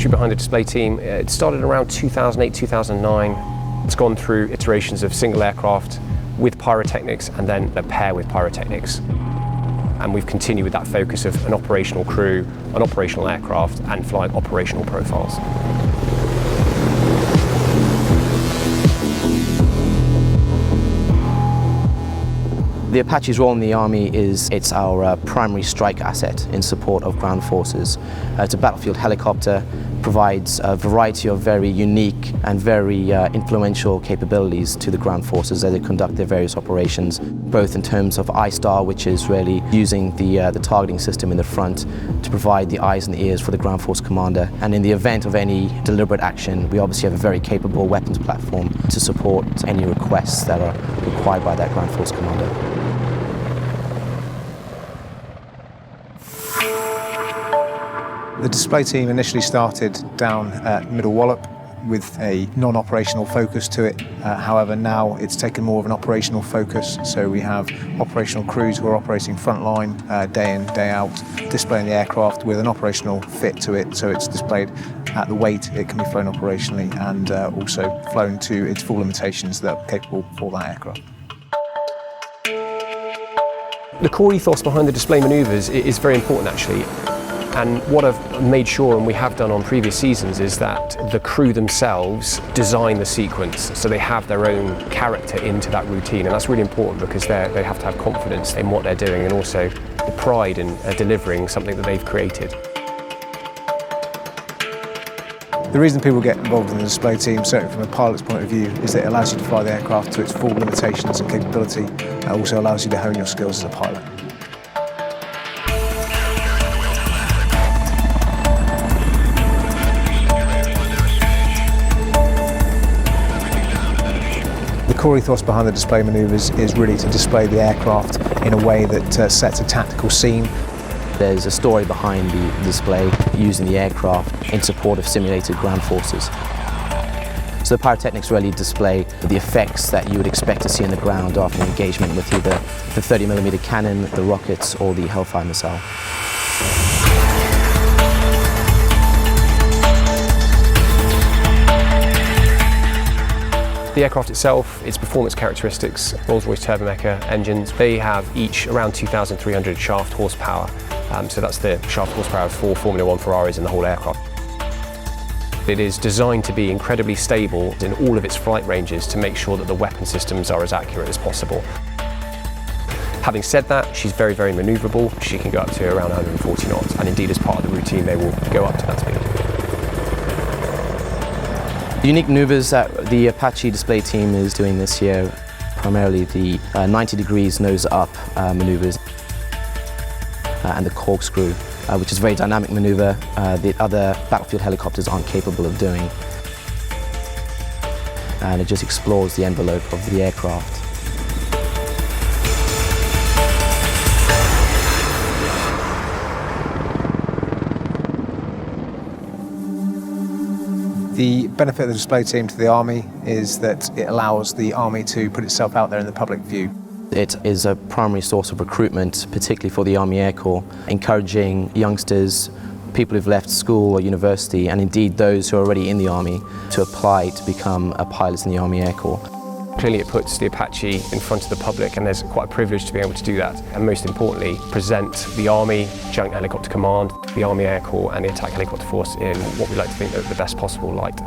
history behind the display team, it started around 2008, 2009. It's gone through iterations of single aircraft with pyrotechnics and then a pair with pyrotechnics. And we've continued with that focus of an operational crew, an operational aircraft, and flying operational profiles. The Apache's role in the Army is it's our primary strike asset in support of ground forces. It's a battlefield helicopter, provides a variety of very unique and very influential capabilities to the ground forces as they conduct their various operations, both in terms of ISTAR, which is really using the targeting system in the front to provide the eyes and the ears for the ground force commander. And in the event of any deliberate action, we obviously have a very capable weapons platform to support any requests that are required by that ground force commander. The display team initially started down at Middle Wallop with a non-operational focus to it. However, now it's taken more of an operational focus. So we have operational crews who are operating frontline day in, day out, displaying the aircraft with an operational fit to it. So it's displayed at the weight it can be flown operationally and also flown to its full limitations that are capable for that aircraft. The core ethos behind the display manoeuvres is very important actually. And what I've made sure, and we have done on previous seasons, is that the crew themselves design the sequence so they have their own character into that routine, and that's really important because they have to have confidence in what they're doing and also the pride in delivering something that they've created. The reason people get involved in the display team, certainly from a pilot's point of view, is that it allows you to fly the aircraft to its full limitations and capability. It also allows you to hone your skills as a pilot. The core ethos behind the display manoeuvres is really to display the aircraft in a way that sets a tactical scene. There's a story behind the display using the aircraft in support of simulated ground forces. So the pyrotechnics really display the effects that you would expect to see on the ground after an engagement with either the 30mm cannon, the rockets, or the Hellfire missile. The aircraft itself, its performance characteristics, Rolls-Royce Turbomeca engines, they have each around 2,300 shaft horsepower. So that's the shaft horsepower of 4 Formula 1 Ferraris in the whole aircraft. It is designed to be incredibly stable in all of its flight ranges to make sure that the weapon systems are as accurate as possible. Having said that, she's very, very manoeuvrable. She can go up to around 140 knots, and indeed as part of the routine they will go up to that speed. The unique manoeuvres that the Apache display team is doing this year, primarily the 90 degrees nose up manoeuvres and the corkscrew, which is a very dynamic manoeuvre the other battlefield helicopters aren't capable of doing. And it just explores the envelope of the aircraft. The benefit of the display team to the Army is that it allows the Army to put itself out there in the public view. It is a primary source of recruitment, particularly for the Army Air Corps, encouraging youngsters, people who've left school or university, and indeed those who are already in the Army, to apply to become a pilot in the Army Air Corps. Clearly it puts the Apache in front of the public, and there's quite a privilege to be able to do that, and most importantly present the Army, Joint Helicopter Command, the Army Air Corps and the Attack Helicopter Force in what we like to think of the best possible light.